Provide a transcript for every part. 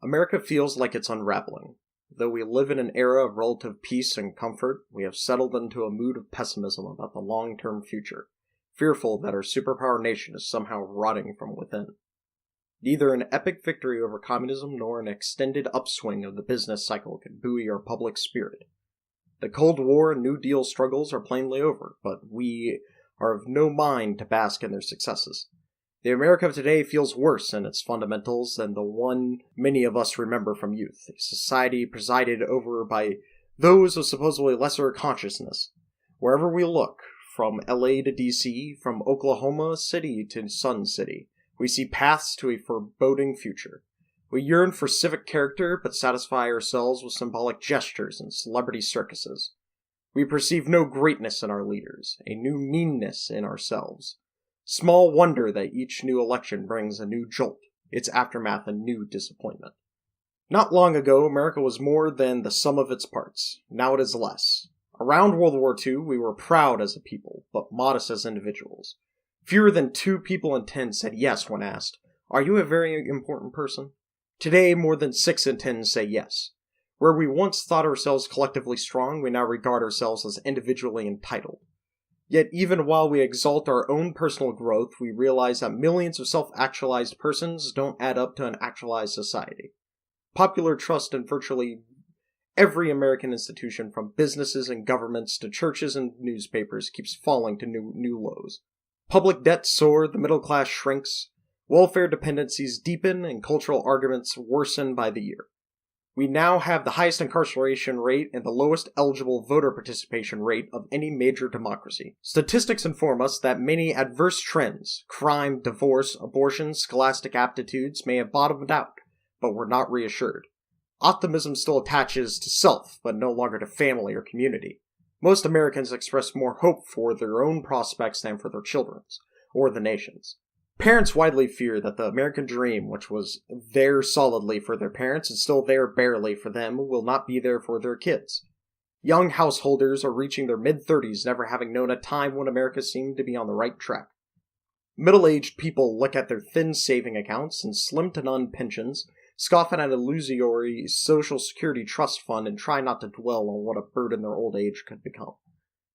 America feels like it's unraveling. Though we live in an era of relative peace and comfort, we have settled into a mood of pessimism about the long-term future, fearful that our superpower nation is somehow rotting from within. Neither an epic victory over communism nor an extended upswing of the business cycle can buoy our public spirit. The Cold War and New Deal struggles are plainly over, but we are of no mind to bask in their successes. The America of today feels worse in its fundamentals than the one many of us remember from youth, a society presided over by those of supposedly lesser consciousness. Wherever we look, from LA to DC, from Oklahoma City to Sun City, we see paths to a foreboding future. We yearn for civic character, but satisfy ourselves with symbolic gestures and celebrity circuses. We perceive no greatness in our leaders, a new meanness in ourselves. Small wonder that each new election brings a new jolt, its aftermath a new disappointment. Not long ago, America was more than the sum of its parts. Now it is less. Around World War II, we were proud as a people, but modest as individuals. Fewer than 2 people in 10 said yes when asked, "Are you a very important person?" Today, more than 6 in 10 say yes. Where we once thought ourselves collectively strong, we now regard ourselves as individually entitled. Yet even while we exalt our own personal growth, we realize that millions of self-actualized persons don't add up to an actualized society. Popular trust in virtually every American institution, from businesses and governments to churches and newspapers, keeps falling to new lows. Public debts soar, the middle class shrinks, welfare dependencies deepen, and cultural arguments worsen by the year. We now have the highest incarceration rate and the lowest eligible voter participation rate of any major democracy. Statistics inform us that many adverse trends, crime, divorce, abortion, scholastic aptitudes, may have bottomed out, but we're not reassured. Optimism still attaches to self, but no longer to family or community. Most Americans express more hope for their own prospects than for their children's, or the nation's. Parents widely fear that the American dream, which was there solidly for their parents and still there barely for them, will not be there for their kids. Young householders are reaching their mid-30s never having known a time when America seemed to be on the right track. Middle-aged people look at their thin saving accounts and slim to none pensions, scoff at an illusory social security trust fund, and try not to dwell on what a burden their old age could become.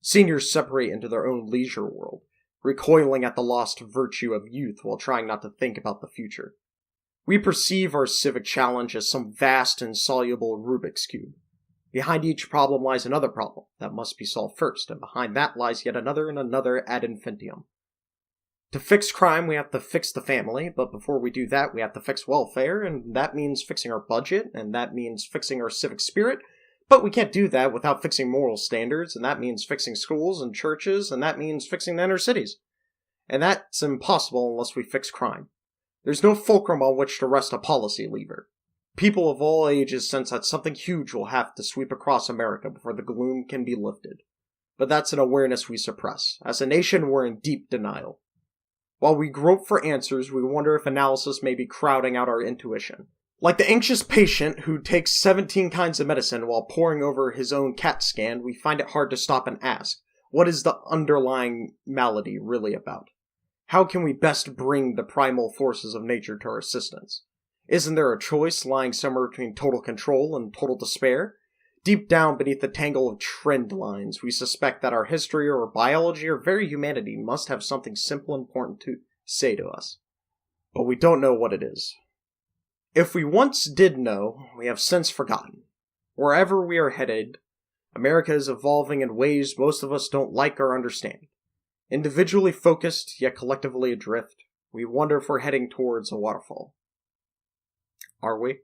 Seniors separate into their own leisure world, recoiling at the lost virtue of youth while trying not to think about the future. We perceive our civic challenge as some vast insoluble Rubik's Cube. Behind each problem lies another problem that must be solved first, and behind that lies yet another and another ad infinitum. To fix crime, we have to fix the family, but before we do that, we have to fix welfare, and that means fixing our budget, and that means fixing our civic spirit, but we can't do that without fixing moral standards, and that means fixing schools and churches, and that means fixing the inner cities. And that's impossible unless we fix crime. There's no fulcrum on which to rest a policy lever. People of all ages sense that something huge will have to sweep across America before the gloom can be lifted. But that's an awareness we suppress. As a nation, we're in deep denial. While we grope for answers, we wonder if analysis may be crowding out our intuition. Like the anxious patient who takes 17 kinds of medicine while poring over his own CAT scan, we find it hard to stop and ask, what is the underlying malady really about? How can we best bring the primal forces of nature to our assistance? Isn't there a choice lying somewhere between total control and total despair? Deep down beneath the tangle of trend lines, we suspect that our history or biology or very humanity must have something simple and important to say to us. But we don't know what it is. If we once did know, we have since forgotten. Wherever we are headed, America is evolving in ways most of us don't like or understand. Individually focused, yet collectively adrift, we wonder if we're heading towards a waterfall. Are we?